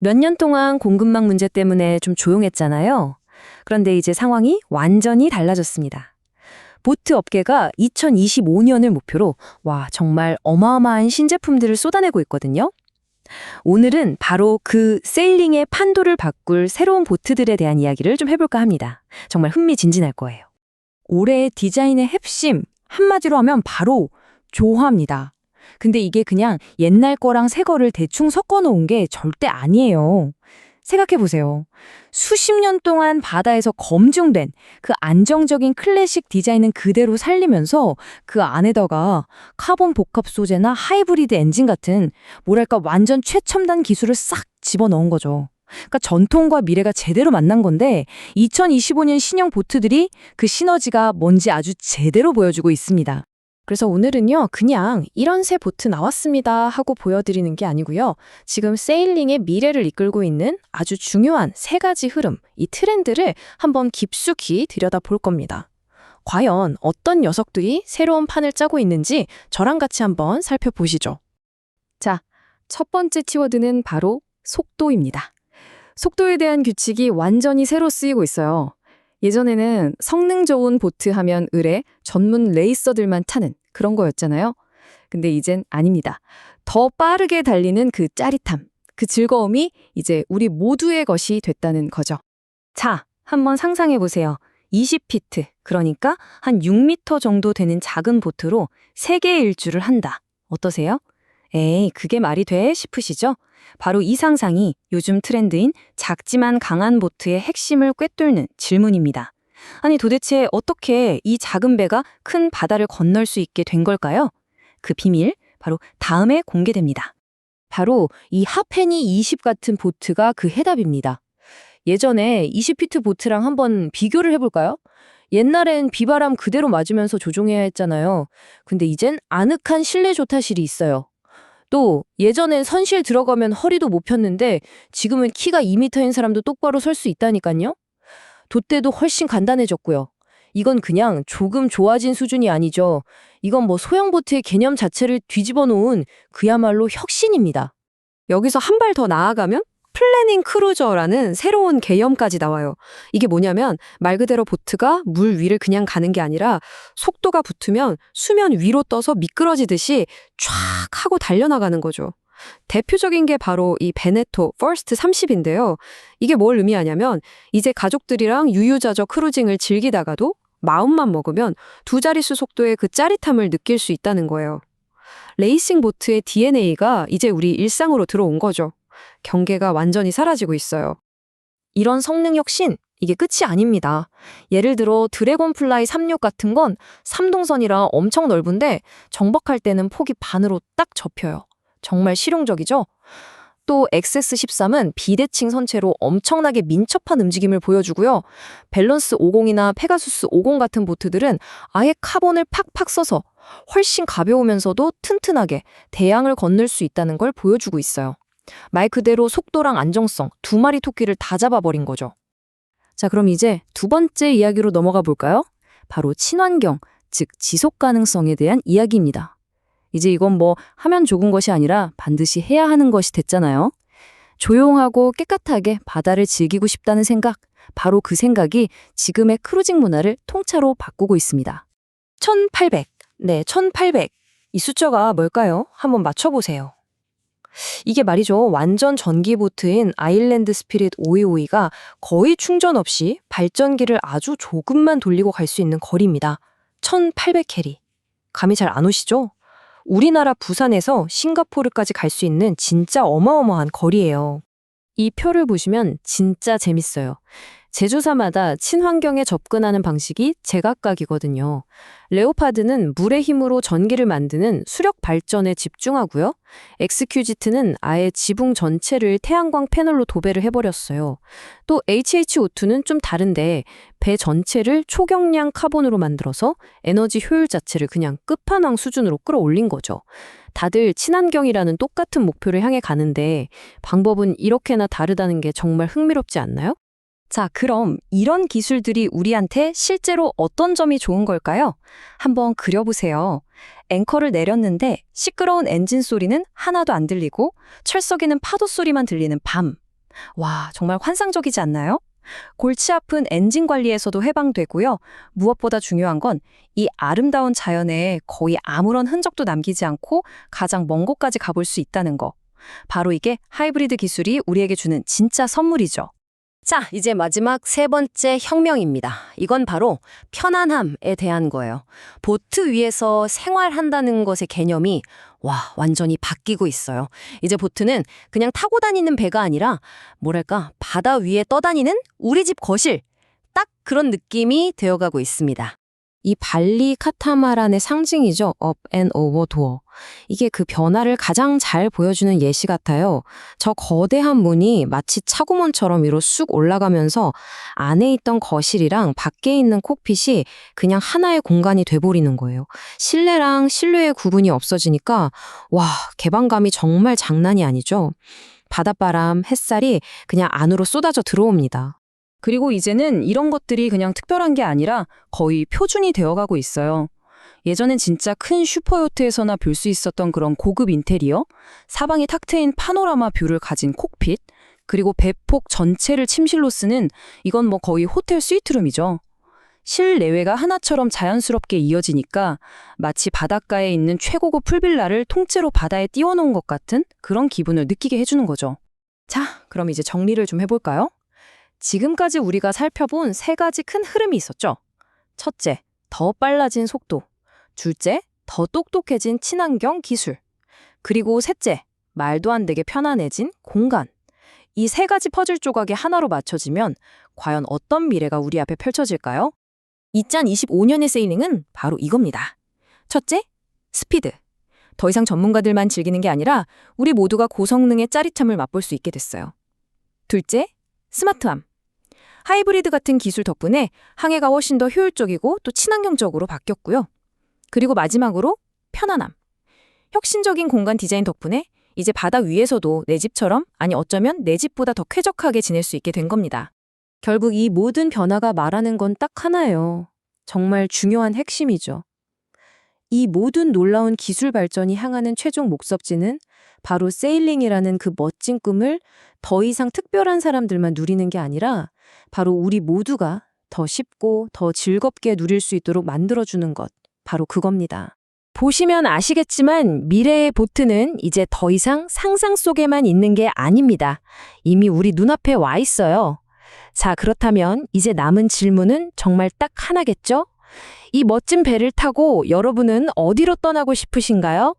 몇 년 동안 공급망 문제 때문에 좀 조용했잖아요. 그런데 이제 상황이 완전히 달라졌습니다. 보트 업계가 2025년을 목표로 정말 어마어마한 신제품들을 쏟아내고 있거든요. 오늘은 바로 그 세일링의 판도를 바꿀 새로운 보트들에 대한 이야기를 좀 해볼까 합니다. 정말 흥미진진할 거예요. 올해의 디자인의 핵심, 한마디로 하면 바로 조화입니다. 근데 이게 그냥 옛날 거랑 새 거를 대충 섞어 놓은 게 절대 아니에요. 생각해보세요. 수십 년 동안 바다에서 검증된 그 안정적인 클래식 디자인은 그대로 살리면서 그 안에다가 카본 복합 소재나 하이브리드 엔진 같은 뭐랄까 완전 최첨단 기술을 싹 집어넣은 거죠. 그러니까 전통과 미래가 제대로 만난 건데 2025년 신형 보트들이 그 시너지가 뭔지 아주 제대로 보여주고 있습니다. 그래서 오늘은요, 그냥 이런 새 보트 나왔습니다 하고 보여드리는 게 아니고요. 지금 세일링의 미래를 이끌고 있는 아주 중요한 세 가지 흐름, 이 트렌드를 한번 깊숙이 들여다볼 겁니다. 과연 어떤 녀석들이 새로운 판을 짜고 있는지 저랑 같이 한번 살펴보시죠. 자, 첫 번째 키워드는 바로 속도입니다. 속도에 대한 규칙이 완전히 새로 쓰이고 있어요. 예전에는 성능 좋은 보트 하면 의뢰 전문 레이서들만 타는 그런 거였잖아요. 근데 이젠 아닙니다. 더 빠르게 달리는 그 짜릿함, 그 즐거움이 이제 우리 모두의 것이 됐다는 거죠. 자, 한번 상상해 보세요. 20피트, 그러니까 한 6m 정도 되는 작은 보트로 세계 일주를 한다. 어떠세요? 에이, 그게 말이 돼? 싶으시죠? 바로 이 상상이 요즘 트렌드인 작지만 강한 보트의 핵심을 꿰뚫는 질문입니다. 아니 도대체 어떻게 이 작은 배가 큰 바다를 건널 수 있게 된 걸까요? 그 비밀 바로 다음에 공개됩니다. 바로 이 하펜이 20 같은 보트가 그 해답입니다. 예전에 20피트 보트랑 한번 비교를 해볼까요? 옛날엔 비바람 그대로 맞으면서 조종해야 했잖아요. 근데 이젠 아늑한 실내 조타실이 있어요. 또 예전엔 선실 들어가면 허리도 못 폈는데 지금은 키가 2m인 사람도 똑바로 설 수 있다니까요. 돛대도 훨씬 간단해졌고요. 이건 그냥 조금 좋아진 수준이 아니죠. 이건 뭐 소형 보트의 개념 자체를 뒤집어 놓은 그야말로 혁신입니다. 여기서 한 발 더 나아가면 플래닝 크루저라는 새로운 개념까지 나와요. 이게 뭐냐면 말 그대로 보트가 물 위를 그냥 가는 게 아니라 속도가 붙으면 수면 위로 떠서 미끄러지듯이 쫙 하고 달려나가는 거죠. 대표적인 게 바로 이 베네토 퍼스트 30인데요. 이게 뭘 의미하냐면 이제 가족들이랑 유유자적 크루징을 즐기다가도 마음만 먹으면 두 자릿수 속도의 그 짜릿함을 느낄 수 있다는 거예요. 레이싱 보트의 DNA가 이제 우리 일상으로 들어온 거죠. 경계가 완전히 사라지고 있어요. 이런 성능 혁신, 이게 끝이 아닙니다. 예를 들어 드래곤플라이 36 같은 건 3동선이라 엄청 넓은데 정박할 때는 폭이 반으로 딱 접혀요. 정말 실용적이죠? 또 XS13은 비대칭 선체로 엄청나게 민첩한 움직임을 보여주고요. 밸런스 50이나 페가수스 50 같은 보트들은 아예 카본을 팍팍 써서 훨씬 가벼우면서도 튼튼하게 대양을 건널 수 있다는 걸 보여주고 있어요. 말 그대로 속도랑 안정성, 두 마리 토끼를 다 잡아버린 거죠. 자, 그럼 이제 두 번째 이야기로 넘어가 볼까요? 바로 친환경, 즉 지속 가능성에 대한 이야기입니다. 이제 이건 뭐 하면 좋은 것이 아니라 반드시 해야 하는 것이 됐잖아요. 조용하고 깨끗하게 바다를 즐기고 싶다는 생각, 바로 그 생각이 지금의 크루징 문화를 통째로 바꾸고 있습니다. 1800, 네, 1800. 이 숫자가 뭘까요? 한번 맞춰보세요. 이게 말이죠. 완전 전기 보트인 아일랜드 스피릿 5252가 거의 충전 없이 발전기를 아주 조금만 돌리고 갈 수 있는 거리입니다. 1800캐리. 감이 잘 안 오시죠? 우리나라 부산에서 싱가포르까지 갈 수 있는 진짜 어마어마한 거리예요. 이 표를 보시면 진짜 재밌어요. 제조사마다 친환경에 접근하는 방식이 제각각이거든요. 레오파드는 물의 힘으로 전기를 만드는 수력 발전에 집중하고요. 엑스큐지트는 아예 지붕 전체를 태양광 패널로 도배를 해버렸어요. 또 HH52는 좀 다른데 배 전체를 초경량 카본으로 만들어서 에너지 효율 자체를 그냥 끝판왕 수준으로 끌어올린 거죠. 다들 친환경이라는 똑같은 목표를 향해 가는데 방법은 이렇게나 다르다는 게 정말 흥미롭지 않나요? 자, 그럼 이런 기술들이 우리한테 실제로 어떤 점이 좋은 걸까요? 한번 그려보세요. 앵커를 내렸는데 시끄러운 엔진 소리는 하나도 안 들리고 철썩이는 파도 소리만 들리는 밤. 와, 정말 환상적이지 않나요? 골치 아픈 엔진 관리에서도 해방되고요. 무엇보다 중요한 건 이 아름다운 자연에 거의 아무런 흔적도 남기지 않고 가장 먼 곳까지 가볼 수 있다는 거. 바로 이게 하이브리드 기술이 우리에게 주는 진짜 선물이죠. 자, 이제 마지막 세 번째 혁명입니다. 이건 바로 편안함에 대한 거예요. 보트 위에서 생활한다는 것의 개념이 완전히 바뀌고 있어요. 이제 보트는 그냥 타고 다니는 배가 아니라 뭐랄까, 바다 위에 떠다니는 우리 집 거실. 딱 그런 느낌이 되어가고 있습니다. 이 발리 카타마란의 상징이죠. 업 앤 오버 도어. 이게 그 변화를 가장 잘 보여주는 예시 같아요. 저 거대한 문이 마치 차고문처럼 위로 쑥 올라가면서 안에 있던 거실이랑 밖에 있는 콕핏이 그냥 하나의 공간이 돼버리는 거예요. 실내랑 실외의 구분이 없어지니까 개방감이 정말 장난이 아니죠. 바닷바람, 햇살이 그냥 안으로 쏟아져 들어옵니다. 그리고 이제는 이런 것들이 그냥 특별한 게 아니라 거의 표준이 되어가고 있어요. 예전엔 진짜 큰 슈퍼요트에서나 볼 수 있었던 그런 고급 인테리어, 사방이 탁 트인 파노라마 뷰를 가진 콕핏, 그리고 배폭 전체를 침실로 쓰는 이건 뭐 거의 호텔 스위트룸이죠. 실내외가 하나처럼 자연스럽게 이어지니까 마치 바닷가에 있는 최고급 풀빌라를 통째로 바다에 띄워놓은 것 같은 그런 기분을 느끼게 해주는 거죠. 자, 그럼 이제 정리를 좀 해볼까요? 지금까지 우리가 살펴본 세 가지 큰 흐름이 있었죠. 첫째, 더 빨라진 속도. 둘째, 더 똑똑해진 친환경 기술. 그리고 셋째, 말도 안 되게 편안해진 공간. 이 세 가지 퍼즐 조각이 하나로 맞춰지면 과연 어떤 미래가 우리 앞에 펼쳐질까요? 2025년의 세일링은 바로 이겁니다. 첫째, 스피드. 더 이상 전문가들만 즐기는 게 아니라 우리 모두가 고성능의 짜릿함을 맛볼 수 있게 됐어요. 둘째, 스마트함. 하이브리드 같은 기술 덕분에 항해가 훨씬 더 효율적이고 또 친환경적으로 바뀌었고요. 그리고 마지막으로 편안함. 혁신적인 공간 디자인 덕분에 이제 바다 위에서도 내 집처럼, 아니 어쩌면 내 집보다 더 쾌적하게 지낼 수 있게 된 겁니다. 결국 이 모든 변화가 말하는 건 딱 하나예요. 정말 중요한 핵심이죠. 이 모든 놀라운 기술 발전이 향하는 최종 목적지는 바로 세일링이라는 그 멋진 꿈을 더 이상 특별한 사람들만 누리는 게 아니라 바로 우리 모두가 더 쉽고 더 즐겁게 누릴 수 있도록 만들어주는 것, 바로 그겁니다. 보시면 아시겠지만 미래의 보트는 이제 더 이상 상상 속에만 있는 게 아닙니다. 이미 우리 눈앞에 와 있어요. 자, 그렇다면 이제 남은 질문은 정말 딱 하나겠죠? 이 멋진 배를 타고 여러분은 어디로 떠나고 싶으신가요?